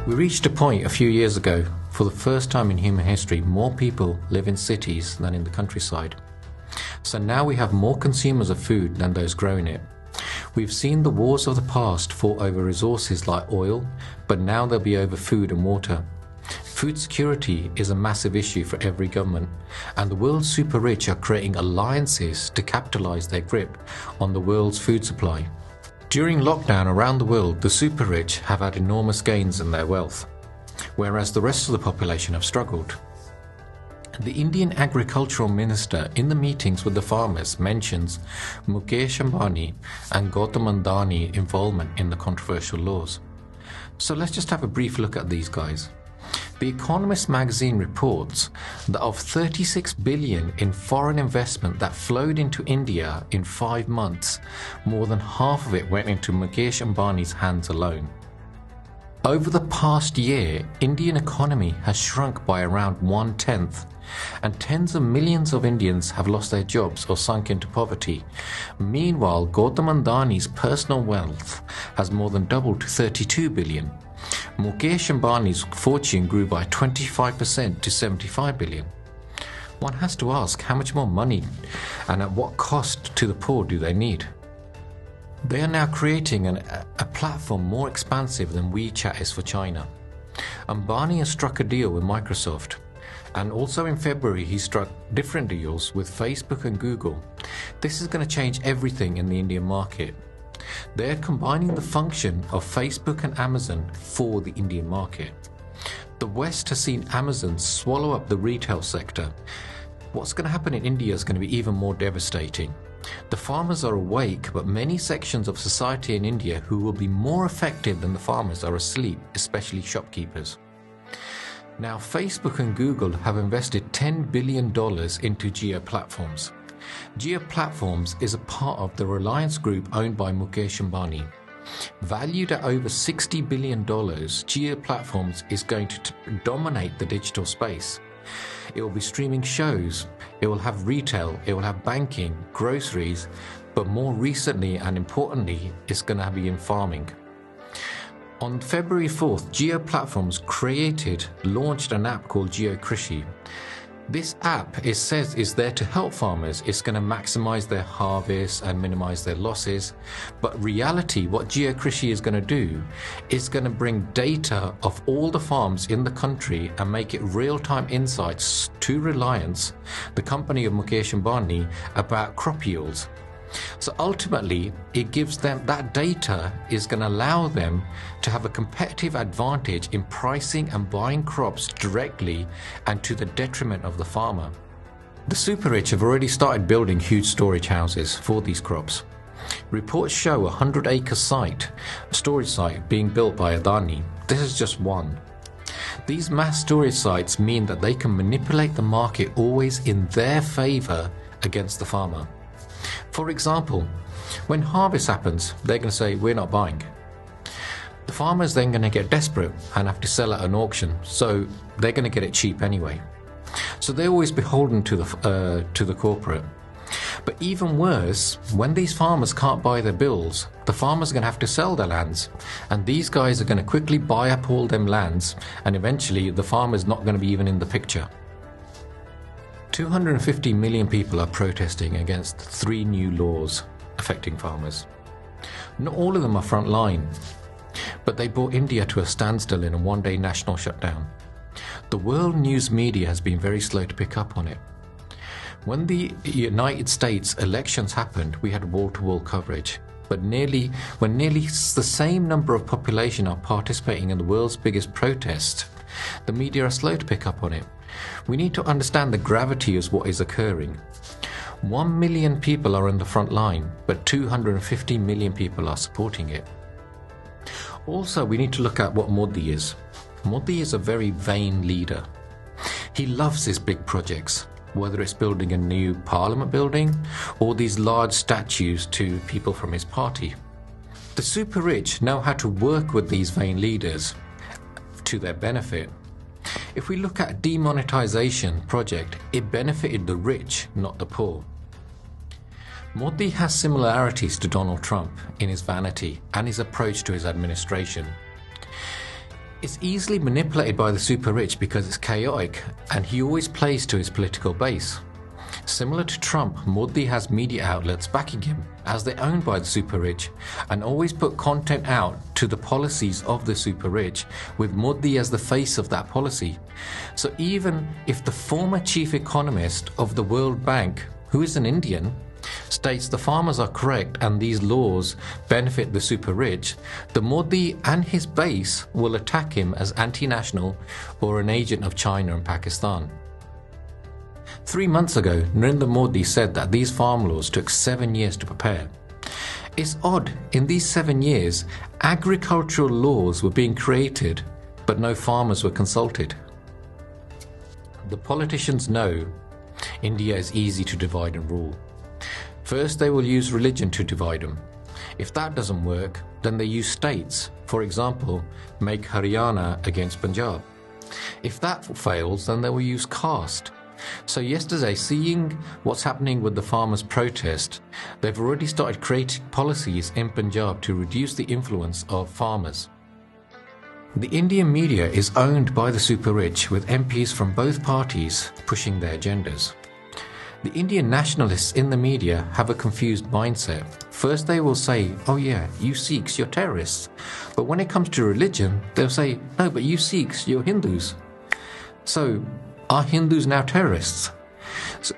We reached a point a few years ago, for the first time in human history, more people live in cities than in the countryside. So now we have more consumers of food than those growing it. We've seen the wars of the past fought over resources like oil, but now they'll be over food and water. Food security is a massive issue for every government, and the world's super rich are creating alliances to capitalize their grip on the world's food supply. During lockdown around the world, the super rich have had enormous gains in their wealth, whereas the rest of the population have struggled. The Indian agricultural minister in the meetings with the farmers mentions Mukesh Ambani and Gautam Adani involvement in the controversial laws. So let's just have a brief look at these guys. The Economist magazine reports that of 36 billion in foreign investment that flowed into India in 5 months, more than half of it went into Mukesh Ambani's hands alone. Over the past year, Indian economy has shrunk by around 1/10, and tens of millions of Indians have lost their jobs or sunk into poverty. Meanwhile, Gautam Adani's personal wealth has more than doubled to 32 billion. Mukesh Ambani's fortune grew by 25% to 75 billion. One has to ask, how much more money and at what cost to the poor do they need? They are now creating a platform more expansive than WeChat is for China. Ambani has struck a deal with Microsoft, and also in February he struck different deals with Facebook and Google. This is going to change everything in the Indian market. They're combining the function of Facebook and Amazon for the Indian market. The West has seen Amazon swallow up the retail sector. What's going to happen in India is going to be even more devastating. The farmers are awake, but many sections of society in India who will be more affected than the farmers are asleep, especially shopkeepers. Now, Facebook and Google have invested $10 billion into Jio Platforms. Jio Platforms is a part of the Reliance Group owned by Mukesh Ambani. Valued at over $60 billion, Jio Platforms is going to dominate the digital space. It will be streaming shows, it will have retail, it will have banking, groceries, but more recently and importantly, it's going to be in farming. On February 4th, Jio Platforms launched an app called Jio Krishi. This app, it says, is there to help farmers. It's going to maximize their harvest and minimize their losses. But reality, what Jio Krishi is going to do is going to bring data of all the farms in the country and make it real-time insights to Reliance, the company of Mukesh Ambani, about crop yields. So ultimately, it gives them that data is going to allow them to have a competitive advantage in pricing and buying crops directly and to the detriment of the farmer. The super rich have already started building huge storage houses for these crops. Reports show a 100-acre storage site being built by Adani. This is just one. These mass storage sites mean that they can manipulate the market always in their favor against the farmer. For example, when harvest happens, they're going to say, we're not buying. The farmer's then going to get desperate and have to sell at an auction, so they're going to get it cheap anyway. So they're always beholden to the corporate. But even worse, when these farmers can't buy their bills, the farmers are going to have to sell their lands. And these guys are going to quickly buy up all them lands, and eventually the farmer's not going to be even in the picture. 250 million people are protesting against 3 new laws affecting farmers. Not all of them are frontline, but they brought India to a standstill in a one-day national shutdown. The world news media has been very slow to pick up on it. When the United States elections happened, we had wall-to-wall coverage. But when nearly the same number of population are participating in the world's biggest protest, the media are slow to pick up on it. We need to understand the gravity of what is occurring. 1 million people are on the front line, but 250 million people are supporting it. Also, we need to look at what Modi is. Modi is a very vain leader. He loves his big projects, whether it's building a new parliament building or these large statues to people from his party. The super rich know how to work with these vain leaders to their benefit. If we look at demonetization project, it benefited the rich, not the poor. Modi has similarities to Donald Trump in his vanity and his approach to his administration. It's easily manipulated by the super rich because it's chaotic and he always plays to his political base. Similar to Trump, Modi has media outlets backing him as they're owned by the super rich and always put content out to the policies of the super rich with Modi as the face of that policy. So even if the former chief economist of the World Bank, who is an Indian, states the farmers are correct and these laws benefit the super rich, the Modi and his base will attack him as anti-national or an agent of China and Pakistan. 3 months ago, Narendra Modi said that these farm laws took 7 years to prepare. It's odd, in these 7 years, agricultural laws were being created, but no farmers were consulted. The politicians know India is easy to divide and rule. First, they will use religion to divide them. If that doesn't work, then they use states. For example, make Haryana against Punjab. If that fails, then they will use caste. So yesterday, seeing what's happening with the farmers' protest, they've already started creating policies in Punjab to reduce the influence of farmers. The Indian media is owned by the super rich, with MPs from both parties pushing their agendas. The Indian nationalists in the media have a confused mindset. First they will say, oh yeah, you Sikhs, you're terrorists. But when it comes to religion, they'll say, no, but you Sikhs, you're Hindus. So, are Hindus now terrorists?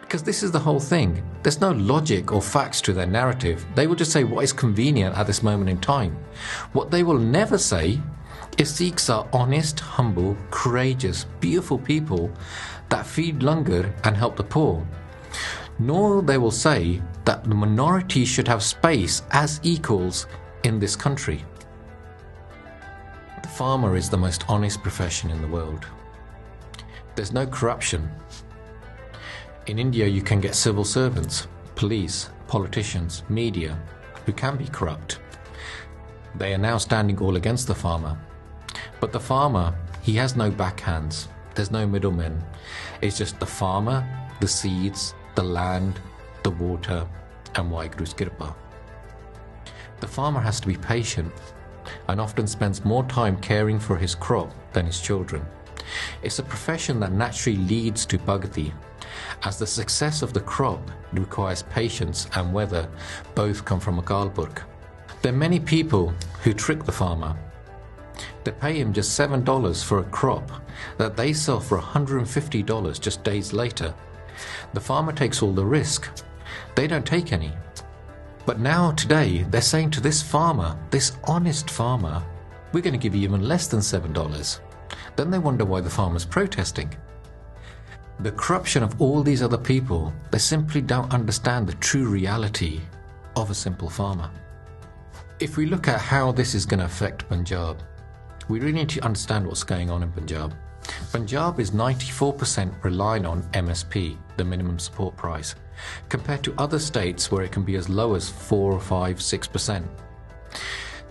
Because this is the whole thing. There's no logic or facts to their narrative. They will just say what is convenient at this moment in time. What they will never say is Sikhs are honest, humble, courageous, beautiful people that feed langar and help the poor. Nor they will say that the minority should have space as equals in this country. The farmer is the most honest profession in the world. There's no corruption. In India, you can get civil servants, police, politicians, media, who can be corrupt. They are now standing all against the farmer. But the farmer, he has no backhands. There's no middlemen. It's just the farmer, the seeds, the land, the water, and Waheguru's Kirpa. The farmer has to be patient and often spends more time caring for his crop than his children. It's a profession that naturally leads to bhakti, as the success of the crop requires patience and weather both come from Akal Purkh. There are many people who trick the farmer. They pay him just $7 for a crop that they sell for $150 just days later. The farmer takes all the risk. They don't take any. But now, today, they're saying to this farmer, this honest farmer, we're going to give you even less than $7. Then they wonder why the farmer's protesting. The corruption of all these other people, they simply don't understand the true reality of a simple farmer. If we look at how this is going to affect Punjab, we really need to understand what's going on in Punjab. Punjab is 94% relying on MSP, the minimum support price, compared to other states where it can be as low as 4, 5, 6%.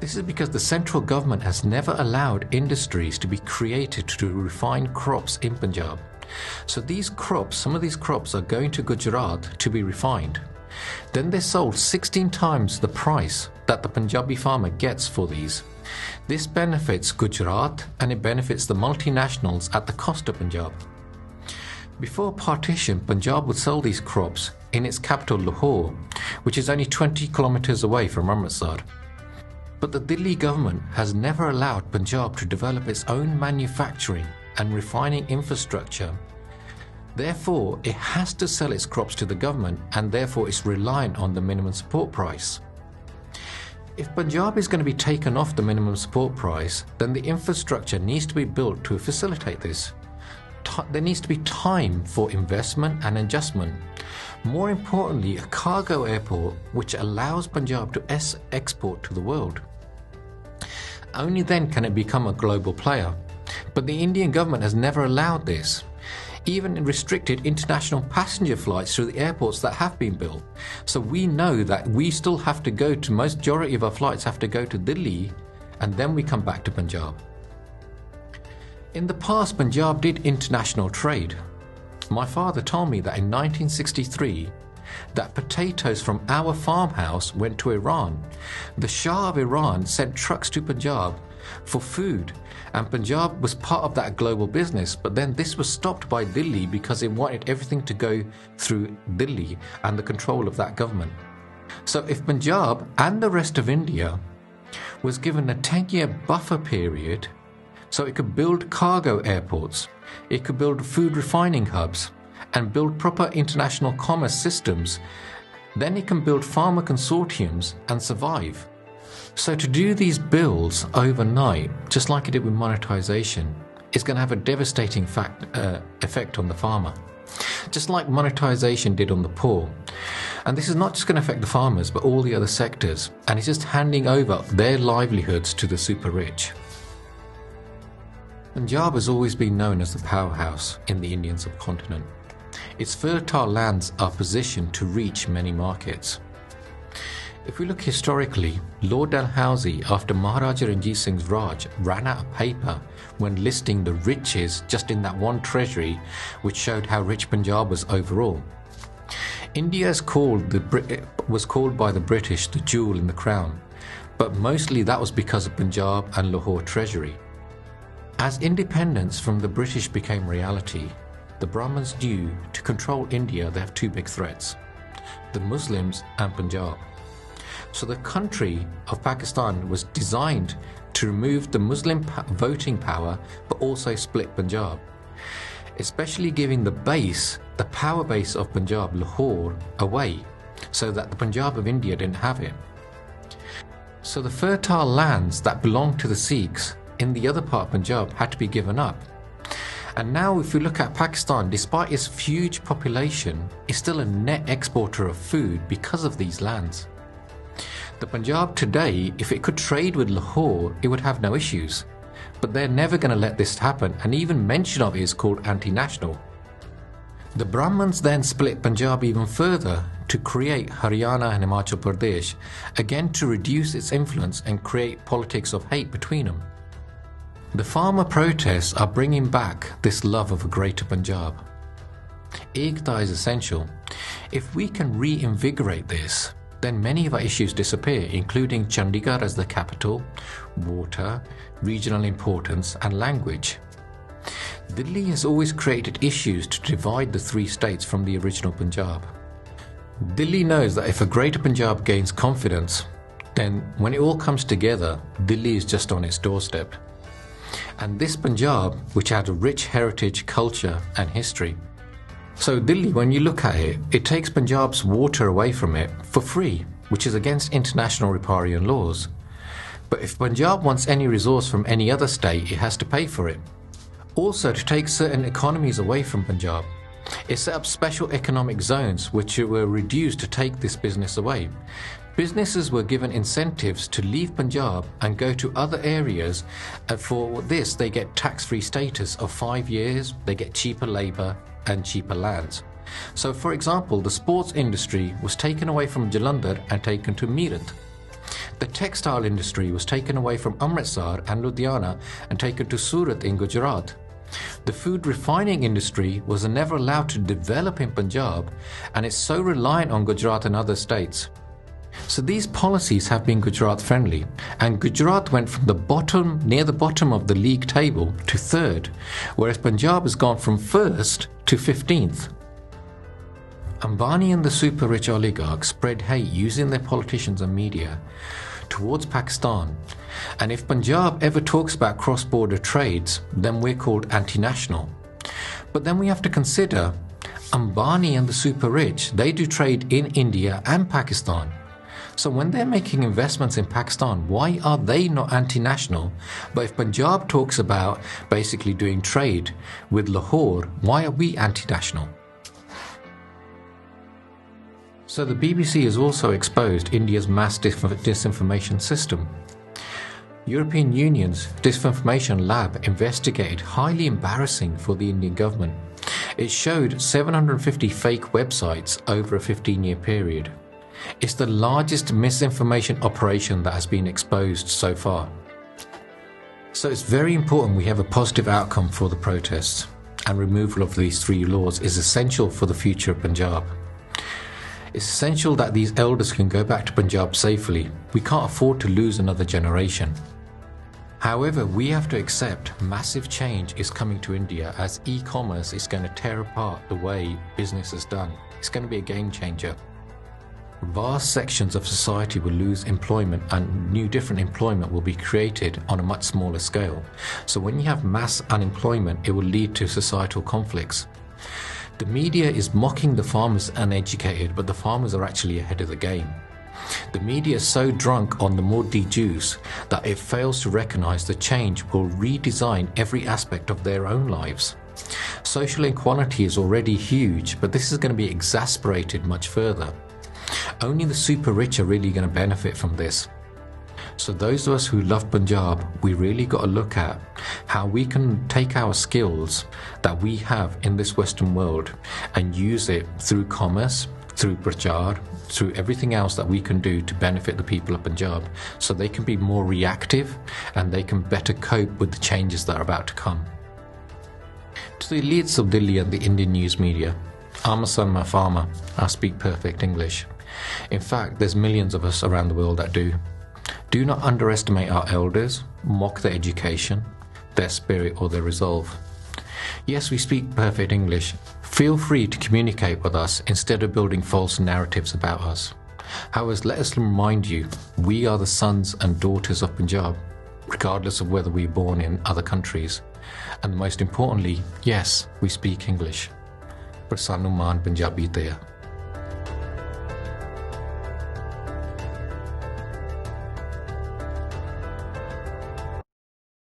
This is because the central government has never allowed industries to be created to refine crops in Punjab. So these crops, some of these crops are going to Gujarat to be refined. Then they're sold 16 times the price that the Punjabi farmer gets for these. This benefits Gujarat and it benefits the multinationals at the cost of Punjab. Before partition, Punjab would sell these crops in its capital Lahore, which is only 20 kilometers away from Amritsar. But the Delhi government has never allowed Punjab to develop its own manufacturing and refining infrastructure. Therefore, it has to sell its crops to the government and therefore it's reliant on the minimum support price. If Punjab is going to be taken off the minimum support price, then the infrastructure needs to be built to facilitate this. There needs to be time for investment and adjustment. More importantly, a cargo airport which allows Punjab to export to the world. Only then can it become a global player. But the Indian government has never allowed this. Even restricted international passenger flights through the airports that have been built. So we know that we still have to go to, majority of our flights have to go to Delhi and then we come back to Punjab. In the past, Punjab did international trade. My father told me that in 1963, that potatoes from our farmhouse went to Iran. The Shah of Iran sent trucks to Punjab for food, and Punjab was part of that global business, but then this was stopped by Delhi because it wanted everything to go through Delhi and the control of that government. So if Punjab and the rest of India was given a 10-year buffer period so it could build cargo airports, it could build food refining hubs, and build proper international commerce systems, then it can build farmer consortiums and survive. So to do these builds overnight, just like it did with monetization, is going to have a devastating effect on the farmer, just like monetization did on the poor. And this is not just going to affect the farmers, but all the other sectors, and it's just handing over their livelihoods to the super rich. Punjab has always been known as the powerhouse in the Indian subcontinent. Its fertile lands are positioned to reach many markets. If we look historically, Lord Dalhousie, after Maharaja Ranjit Singh's Raj, ran out of paper when listing the riches just in that one treasury, which showed how rich Punjab was overall. India was called by the British the jewel in the crown, but mostly that was because of Punjab and Lahore treasury. As independence from the British became reality, the Brahmins knew to control India they have two big threats: the Muslims and Punjab. So the country of Pakistan was designed to remove the Muslim voting power but also split Punjab, especially giving the power base of Punjab, Lahore, away, so that the Punjab of India didn't have it. So the fertile lands that belonged to the Sikhs in the other part of Punjab had to be given up. And now if we look at Pakistan, despite its huge population, it's still a net exporter of food because of these lands. The Punjab today, if it could trade with Lahore, it would have no issues. But they're never going to let this happen, and even mention of it is called anti-national. The Brahmins then split Punjab even further to create Haryana and Himachal Pradesh, again to reduce its influence and create politics of hate between them. The farmer protests are bringing back this love of a greater Punjab. Ekta is essential. If we can reinvigorate this, then many of our issues disappear, including Chandigarh as the capital, water, regional importance, and language. Delhi has always created issues to divide the three states from the original Punjab. Delhi knows that if a greater Punjab gains confidence, then when it all comes together, Delhi is just on its doorstep. And this Punjab, which had a rich heritage, culture, and history. So Delhi, when you look at it, it takes Punjab's water away from it for free, which is against international riparian laws. But if Punjab wants any resource from any other state, it has to pay for it. Also, to take certain economies away from Punjab, it set up special economic zones which were reduced to take this business away. Businesses were given incentives to leave Punjab and go to other areas, and for this they get tax-free status of 5 years, they get cheaper labour and cheaper lands. So for example, the sports industry was taken away from Jalandhar and taken to Meerut. The textile industry was taken away from Amritsar and Ludhiana and taken to Surat in Gujarat. The food refining industry was never allowed to develop in Punjab, and it's so reliant on Gujarat and other states. So these policies have been Gujarat friendly, and Gujarat went from the bottom, near the bottom of the league table, to third, whereas Punjab has gone from first to 15th. Ambani and the super rich oligarchs spread hate using their politicians and media towards Pakistan, and if Punjab ever talks about cross-border trades, then we're called anti-national. But then we have to consider Ambani and the super rich, they do trade in India and Pakistan. So when they're making investments in Pakistan, why are they not anti-national? But if Punjab talks about basically doing trade with Lahore, why are we anti-national? So the BBC has also exposed India's mass disinformation system. European Union's disinformation lab investigated highly embarrassing for the Indian government. It showed 750 fake websites over a 15-year period. It's the largest misinformation operation that has been exposed so far. So it's very important we have a positive outcome for the protests, and removal of these three laws is essential for the future of Punjab. It's essential that these elders can go back to Punjab safely. We can't afford to lose another generation. However, we have to accept massive change is coming to India as e-commerce is going to tear apart the way business is done. It's going to be a game changer. Vast sections of society will lose employment and new different employment will be created on a much smaller scale. So when you have mass unemployment, it will lead to societal conflicts. The media is mocking the farmers uneducated, but the farmers are actually ahead of the game. The media is so drunk on the Modi juice that it fails to recognize the change will redesign every aspect of their own lives. Social inequality is already huge, but this is going to be exasperated much further. Only the super rich are really going to benefit from this. So those of us who love Punjab, we really got to look at how we can take our skills that we have in this Western world and use it through commerce, through prachar, through everything else that we can do to benefit the people of Punjab so they can be more reactive and they can better cope with the changes that are about to come. To the elites of Delhi and the Indian news media, I'm a son of a farmer. I speak perfect English. In fact, there's millions of us around the world that do. Do not underestimate our elders, mock their education, their spirit or their resolve. Yes, we speak perfect English. Feel free to communicate with us instead of building false narratives about us. However, let us remind you, we are the sons and daughters of Punjab, regardless of whether we are born in other countries. And most importantly, yes, we speak English. ਪਰ ਸਾਨੂੰ ਮਾਣ ਪੰਜਾਬੀ ਤੇ ਆ।